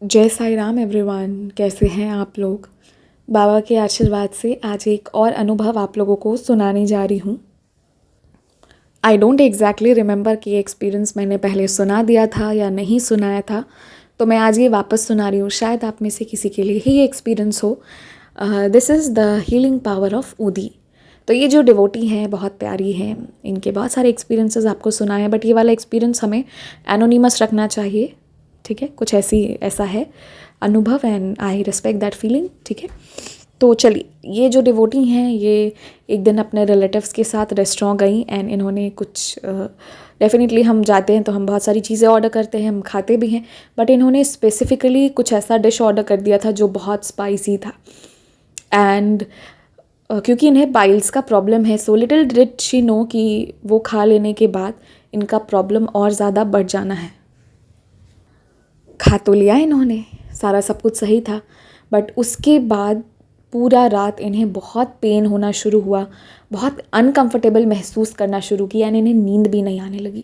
जय साई राम एवरीवन। कैसे हैं आप लोग? बाबा के आशीर्वाद से आज एक और अनुभव आप लोगों को सुनाने जा रही हूँ। आई डोंट एग्जैक्टली रिमेंबर कि ये एक्सपीरियंस मैंने पहले सुना दिया था या नहीं सुनाया था, तो मैं आज ये वापस सुना रही हूँ। शायद आप में से किसी के लिए ही ये एक्सपीरियंस हो। This is the healing power of Udi. तो ये जो डिवोटी हैं बहुत प्यारी हैं, इनके बहुत सारे एक्सपीरियंसेस आपको सुनाए हैं, बट ये वाला एक्सपीरियंस हमें एनोनिमस रखना चाहिए। ठीक है, कुछ ऐसा है अनुभव and I respect that feeling. ठीक है, तो चलिए, ये जो डिवोटी हैं ये एक दिन अपने रिलेटिव्स के साथ रेस्टोरेंट गई एंड इन्होंने कुछ डेफिनेटली हम जाते हैं तो हम बहुत सारी चीज़ें ऑर्डर करते हैं, हम खाते भी हैं, बट इन्होंने स्पेसिफिकली कुछ ऐसा डिश ऑर्डर कर दिया था जो बहुत स्पाइसी था। एंड क्योंकि इन्हें पाइल्स का प्रॉब्लम है, so little did she know कि वो खा लेने के बाद इनका प्रॉब्लम और ज़्यादा बढ़ जाना है। खा तो लिया इन्होंने, सारा सब कुछ सही था, बट उसके बाद पूरा रात इन्हें बहुत पेन होना शुरू हुआ, बहुत अनकंफर्टेबल महसूस करना शुरू किया एंड इन्हें नींद भी नहीं आने लगी।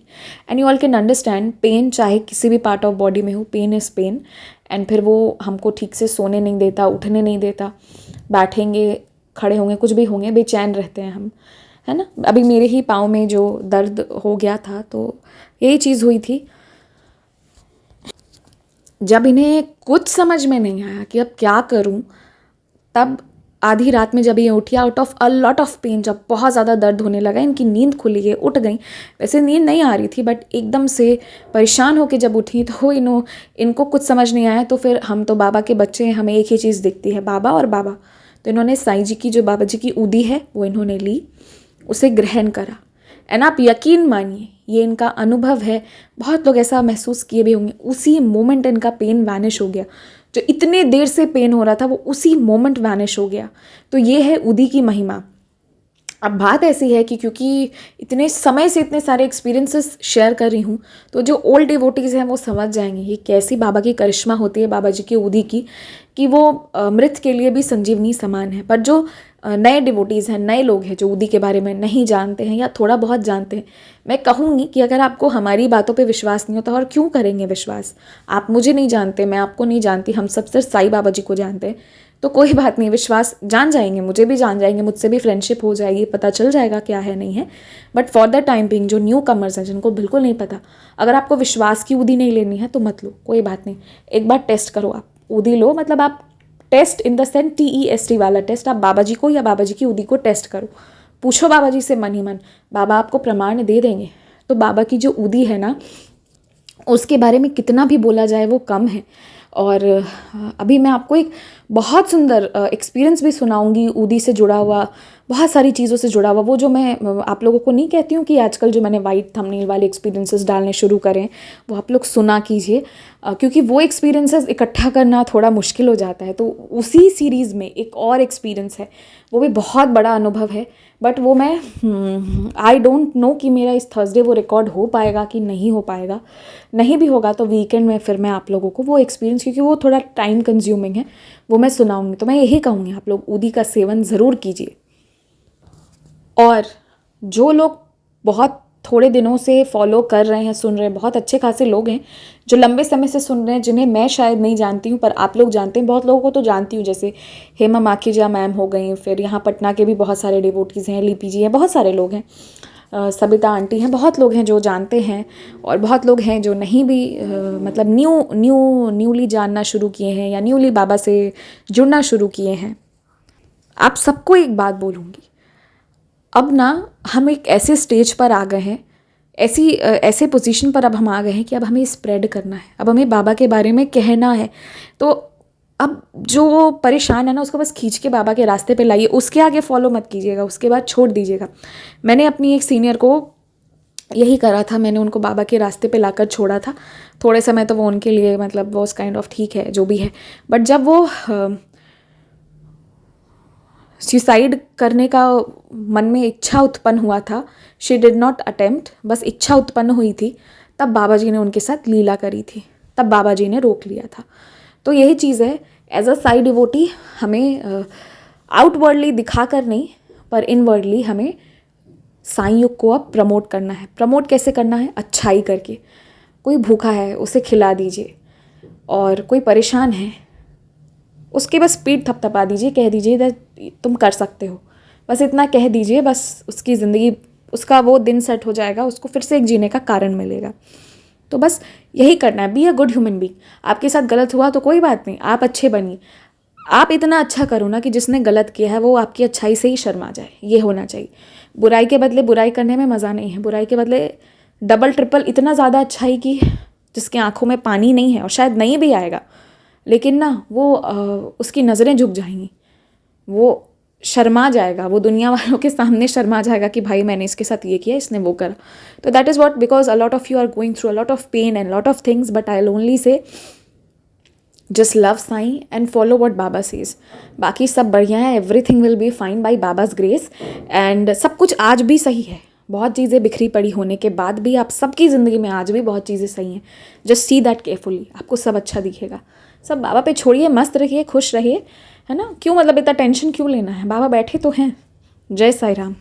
And you all can understand, pain चाहे किसी भी पार्ट ऑफ बॉडी में हो, पेन इज़ पेन। एंड फिर वो हमको ठीक से सोने नहीं देता, उठने नहीं देता, बैठेंगे, खड़े होंगे, कुछ भी होंगे, बेचैन रहते हैं हम, है ना। अभी मेरे ही पाँव में जो दर्द हो गया था तो यही चीज़ हुई थी। जब इन्हें कुछ समझ में नहीं आया कि अब क्या करूं, तब आधी रात में जब ये उठी out of a lot of pain, जब बहुत ज़्यादा दर्द होने लगा, इनकी नींद खुली, ये उठ गई। वैसे नींद नहीं आ रही थी, बट एकदम से परेशान होकर जब उठी तो इनको कुछ समझ नहीं आया। तो फिर हम तो बाबा के बच्चे हैं, हमें एक ही चीज़ दिखती है, बाबा और बाबा। तो इन्होंने साईं जी की, जो बाबा जी की ऊदी है, वो इन्होंने ली, उसे ग्रहण करा। एंड आप यकीन मानिए, ये इनका अनुभव है। बहुत लोग ऐसा महसूस किए भी होंगे, उसी मोमेंट इनका पेन वैनिश हो गया। जो इतने देर से पेन हो रहा था वो उसी मोमेंट वैनिश हो गया। तो ये है ऊदी की महिमा। अब बात ऐसी है कि क्योंकि इतने समय से इतने सारे एक्सपीरियंसेस शेयर कर रही हूँ, तो जो ओल्ड डिवोटीज़ हैं वो समझ जाएंगे ये कैसी बाबा की करिश्मा होती है, बाबा जी की ऊदी की, कि वो मृत के लिए भी संजीवनी समान है। पर जो नए डिवोटीज़ हैं, नए लोग हैं जो ऊदी के बारे में नहीं जानते हैं या थोड़ा बहुत जानते हैं, मैं कहूँगी कि अगर आपको हमारी बातों पे विश्वास नहीं होता, और क्यों करेंगे विश्वास? आप मुझे नहीं जानते, मैं आपको नहीं जानती, हम सब सिर्फ साईं बाबा जी को जानते हैं, तो कोई बात नहीं, विश्वास जान जाएंगे, मुझे भी जान जाएंगे, मुझसे भी फ्रेंडशिप हो जाएगी, पता चल जाएगा क्या है नहीं है। But for the time being, जो न्यू कमर्स हैं, जिनको बिल्कुल नहीं पता, अगर आपको विश्वास की ऊदी नहीं लेनी है तो मत लो, कोई बात नहीं। एक बार टेस्ट करो, आप ऊदी लो, मतलब आप test in the sense TEST वाला टेस्ट, आप बाबा जी को या बाबा जी की ऊदी को टेस्ट करो। पूछो बाबा जी से मन ही मन, बाबा आपको प्रमाण दे देंगे। तो बाबा की जो ऊदी है ना, उसके बारे में कितना भी बोला जाए वो कम है। और अभी मैं आपको एक बहुत सुंदर एक्सपीरियंस भी सुनाऊंगी ऊदी से जुड़ा हुआ, बहुत सारी चीज़ों से जुड़ा हुआ। वो जो मैं आप लोगों को नहीं कहती हूँ कि आजकल जो मैंने वाइट थंबनेल वाले एक्सपीरियंसेस डालने शुरू करें, वो आप लोग सुना कीजिए, क्योंकि वो एक्सपीरियंसेस इकट्ठा करना थोड़ा मुश्किल हो जाता है। तो उसी सीरीज़ में एक और एक्सपीरियंस है, वो भी बहुत बड़ा अनुभव है, बट वो मैं आई डोंट नो कि मेरा इस थर्सडे वो रिकॉर्ड हो पाएगा कि नहीं हो पाएगा। नहीं भी होगा तो वीकेंड में फिर मैं आप लोगों को वो एक्सपीरियंस, क्योंकि वो थोड़ा टाइम कंज्यूमिंग है, वो मैं सुनाऊंगी। तो मैं यही कहूँगी, आप लोग ऊदी का सेवन ज़रूर कीजिए। और जो लोग बहुत थोड़े दिनों से फॉलो कर रहे हैं, सुन रहे हैं, बहुत अच्छे खासे लोग हैं जो लंबे समय से सुन रहे हैं, जिन्हें मैं शायद नहीं जानती हूँ पर आप लोग जानते हैं। बहुत लोगों को तो जानती हूँ, जैसे हेमा माखीजा मैम हो गई, फिर यहाँ पटना के भी बहुत सारे डिवोटीज़ हैं, लिपि जी हैं, बहुत सारे लोग हैं, सबिता आंटी हैं, बहुत लोग हैं जो जानते हैं, और बहुत लोग हैं जो नहीं भी मतलब न्यूली जानना शुरू किए हैं या न्यूली बाबा से जुड़ना शुरू किए हैं। आप सबको एक बात बोलूँगी, अब ना हम एक ऐसे स्टेज पर आ गए हैं, ऐसे पोजीशन पर अब हम आ गए हैं कि अब हमें स्प्रेड करना है, अब हमें बाबा के बारे में कहना है। तो अब जो परेशान है ना, उसको बस खींच के बाबा के रास्ते पे लाइए, उसके आगे फॉलो मत कीजिएगा, उसके बाद छोड़ दीजिएगा। मैंने अपनी एक सीनियर को यही करा था, मैंने उनको बाबा के रास्ते पे लाकर छोड़ा था। थोड़े समय तो वो उनके लिए मतलब वो काइंड ऑफ ठीक है जो भी है, बट जब वो सुसाइड करने का मन में इच्छा उत्पन्न हुआ था, शी डिड नॉट अटेम्प्ट, बस इच्छा उत्पन्न हुई थी, तब बाबा जी ने उनके साथ लीला करी थी, तब बाबा जी ने रोक लिया था। तो यही चीज़ है, एज अ साई डिवोटी हमें आउटवर्डली दिखा कर नहीं, पर इनवर्डली हमें साईं युग को अब प्रमोट करना है। प्रमोट कैसे करना है? अच्छाई करके। कोई भूखा है उसे खिला दीजिए, और कोई परेशान है, उसकी बस पीठ थपथपा दीजिए, कह दीजिए दैट तुम कर सकते हो, बस इतना कह दीजिए, बस उसकी ज़िंदगी, उसका वो दिन सेट हो जाएगा, उसको फिर से एक जीने का कारण मिलेगा। तो बस यही करना है, be a good human being. आपके साथ गलत हुआ तो कोई बात नहीं, आप अच्छे बनिए, आप इतना अच्छा करो ना कि जिसने गलत किया है वो आपकी अच्छाई से ही शर्मा जाए, ये होना चाहिए। बुराई के बदले बुराई करने में मज़ा नहीं है, बुराई के बदले डबल ट्रिपल इतना ज़्यादा अच्छाई की जिसकी आंखों में पानी नहीं है और शायद नहीं भी आएगा, लेकिन ना वो उसकी नज़रें झुक जाएंगी, वो शर्मा जाएगा, वो दुनिया वालों के सामने शर्मा जाएगा कि भाई मैंने इसके साथ ये किया, इसने वो करा। तो that is what, because a lot of you are going through a lot of pain and lot of things, but I will only say just love Sai and follow what Baba says. बाकी सब बढ़िया है, everything will be fine by Baba's grace, and सब कुछ आज भी सही है। बहुत चीज़ें बिखरी पड़ी होने के बाद भी आप सबकी ज़िंदगी में आज भी बहुत चीज़ें सही हैं। जस्ट सी दैट केयरफुली, आपको सब अच्छा दिखेगा। सब बाबा पे छोड़िए, मस्त रहिए, खुश रहिए, है ना। क्यों मतलब इतना टेंशन क्यों लेना है, बाबा बैठे तो हैं। जय साई राम।